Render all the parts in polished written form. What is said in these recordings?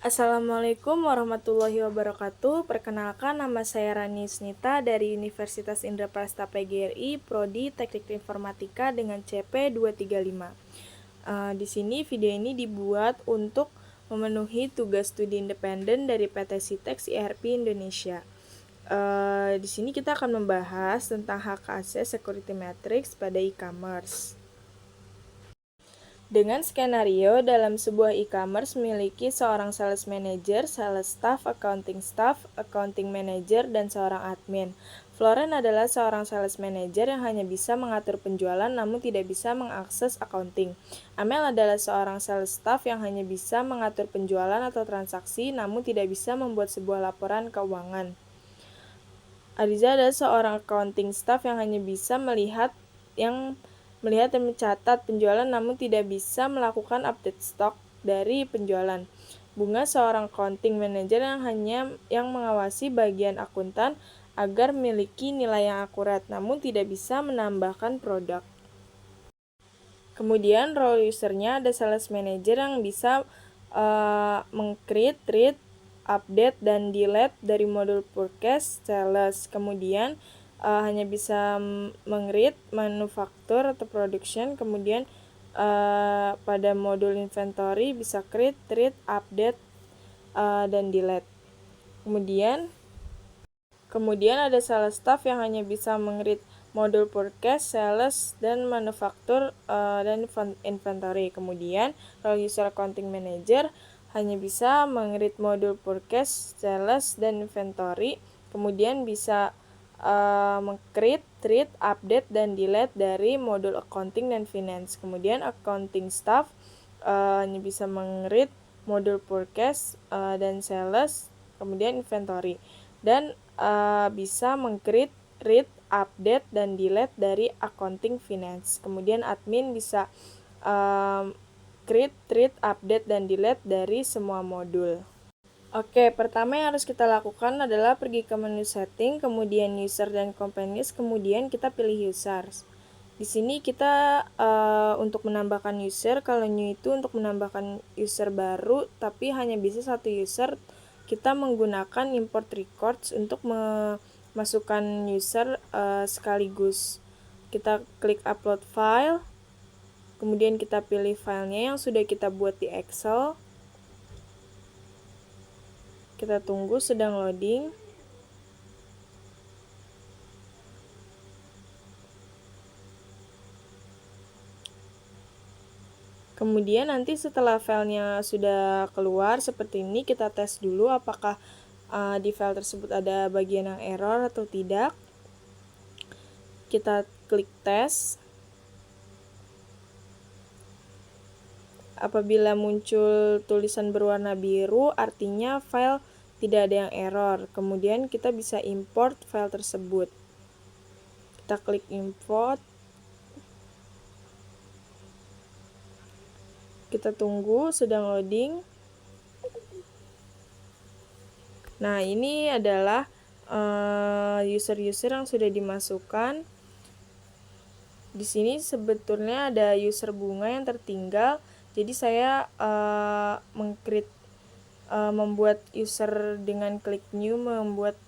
Assalamualaikum warahmatullahi wabarakatuh. Perkenalkan, nama saya Rani Snita dari Universitas Indraprasta PGRI, Prodi Teknik Informatika dengan CP 235. Di sini video ini dibuat untuk memenuhi tugas studi independen dari PT Sitex IRP Indonesia. Di sini kita akan membahas tentang hak akses security matrix pada e-commerce. Dengan skenario, dalam sebuah e-commerce memiliki seorang sales manager, sales staff, accounting manager, dan seorang admin. Floren adalah seorang sales manager yang hanya bisa mengatur penjualan namun tidak bisa mengakses accounting. Amel adalah seorang sales staff yang hanya bisa mengatur penjualan atau transaksi namun tidak bisa membuat sebuah laporan keuangan. Ariza adalah seorang accounting staff yang hanya bisa melihat dan mencatat penjualan namun tidak bisa melakukan update stok dari penjualan. Bunga seorang accounting manager yang mengawasi bagian akuntan agar memiliki nilai yang akurat namun tidak bisa menambahkan produk. Kemudian role usernya ada sales manager yang bisa meng-create, read, update, dan delete dari modul purchase sales. Kemudian hanya bisa meng-read manufaktur atau production. Kemudian pada modul inventory bisa create, read, update, dan delete. Kemudian ada sales staff yang hanya bisa meng-read modul purchase, sales, dan manufaktur dan inventory. Kemudian role user accounting manager hanya bisa meng-read modul purchase, sales, dan inventory. Kemudian bisa meng-create, read, update, dan delete dari modul accounting dan finance. Kemudian accounting staff hanya bisa meng-read modul purchase dan sales, kemudian inventory. Dan bisa meng-create, read, update, dan delete dari accounting finance. Kemudian admin bisa create, read, update, dan delete dari semua modul. Oke, pertama yang harus kita lakukan adalah pergi ke menu setting, kemudian user dan companies, kemudian kita pilih users. Di sini kita untuk menambahkan user, kalau new itu untuk menambahkan user baru, tapi hanya bisa satu user. Kita menggunakan import records untuk memasukkan user sekaligus. Kita klik upload file, kemudian kita pilih filenya yang sudah kita buat di Excel. Kita tunggu sedang loading. Kemudian nanti setelah filenya sudah keluar seperti ini, kita tes dulu apakah di file tersebut ada bagian yang error atau tidak. Kita klik tes. Apabila muncul tulisan berwarna biru, artinya file tidak ada yang error. Kemudian kita bisa import file tersebut. Kita klik import. Kita tunggu sedang loading. Nah, ini adalah user-user yang sudah dimasukkan. Di sini sebetulnya ada user bunga yang tertinggal. Jadi saya membuat user dengan klik new, membuat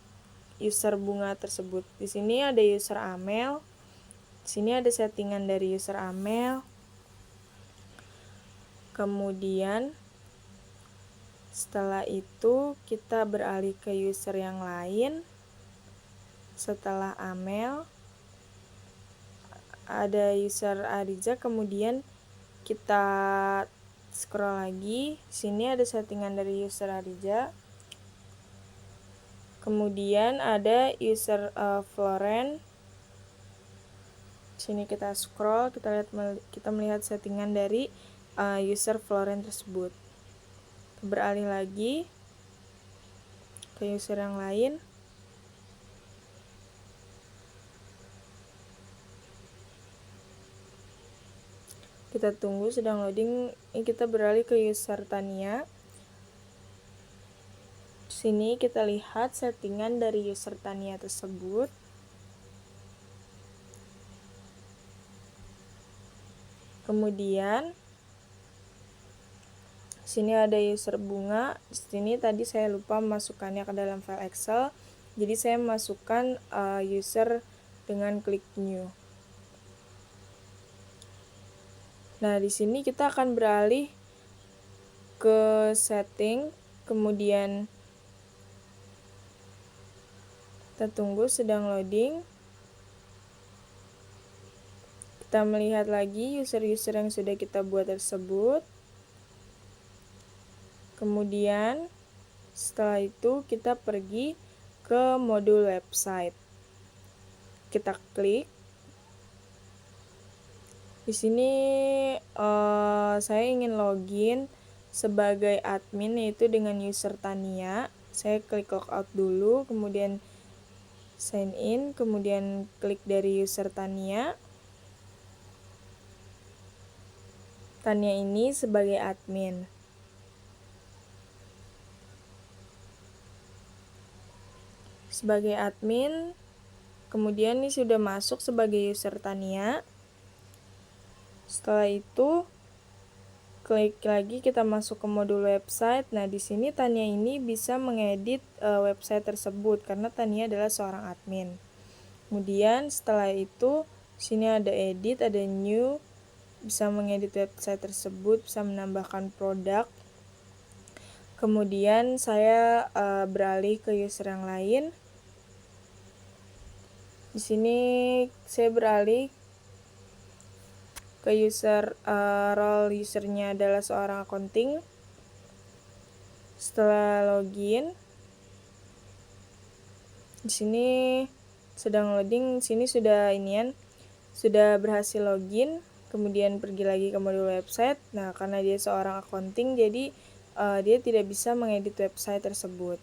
user bunga tersebut. Di sini ada user Amel. Di sini ada settingan dari user Amel. Kemudian setelah itu kita beralih ke user yang lain. Setelah Amel ada user Ariza, kemudian kita scroll lagi. Sini ada settingan dari user Ariza. Kemudian ada user Floren. Sini kita scroll, kita melihat settingan dari user Floren tersebut. Beralih lagi ke user yang lain. Kita tunggu sedang loading. Ini kita beralih ke user Tania. Sini kita lihat settingan dari user Tania tersebut. Kemudian Di sini ada user bunga. Di sini tadi saya lupa memasukkannya ke dalam file Excel. Jadi saya masukkan user dengan klik new. Nah, di sini kita akan beralih ke setting, kemudian kita tunggu sedang loading. Kita melihat lagi user-user yang sudah kita buat tersebut. Kemudian setelah itu kita pergi ke modul website. Kita klik. Di sini saya ingin login sebagai admin, yaitu dengan user Tania. Saya klik logout dulu, kemudian sign in, kemudian klik dari user Tania. Tania ini sebagai admin. Sebagai admin, kemudian ini sudah masuk sebagai user Tania. Setelah itu, klik lagi kita masuk ke modul website. Nah, di sini Tania ini bisa mengedit website tersebut karena Tania adalah seorang admin. Kemudian setelah itu, sini ada edit, ada new, bisa mengedit website tersebut, bisa menambahkan produk. Kemudian saya beralih ke user yang lain. Di sini saya beralih ke user, role usernya adalah seorang accounting. Setelah login, di sini sedang loading, sini sudah sudah berhasil login. Kemudian pergi lagi ke modul website. Nah, karena dia seorang accounting, jadi dia tidak bisa mengedit website tersebut.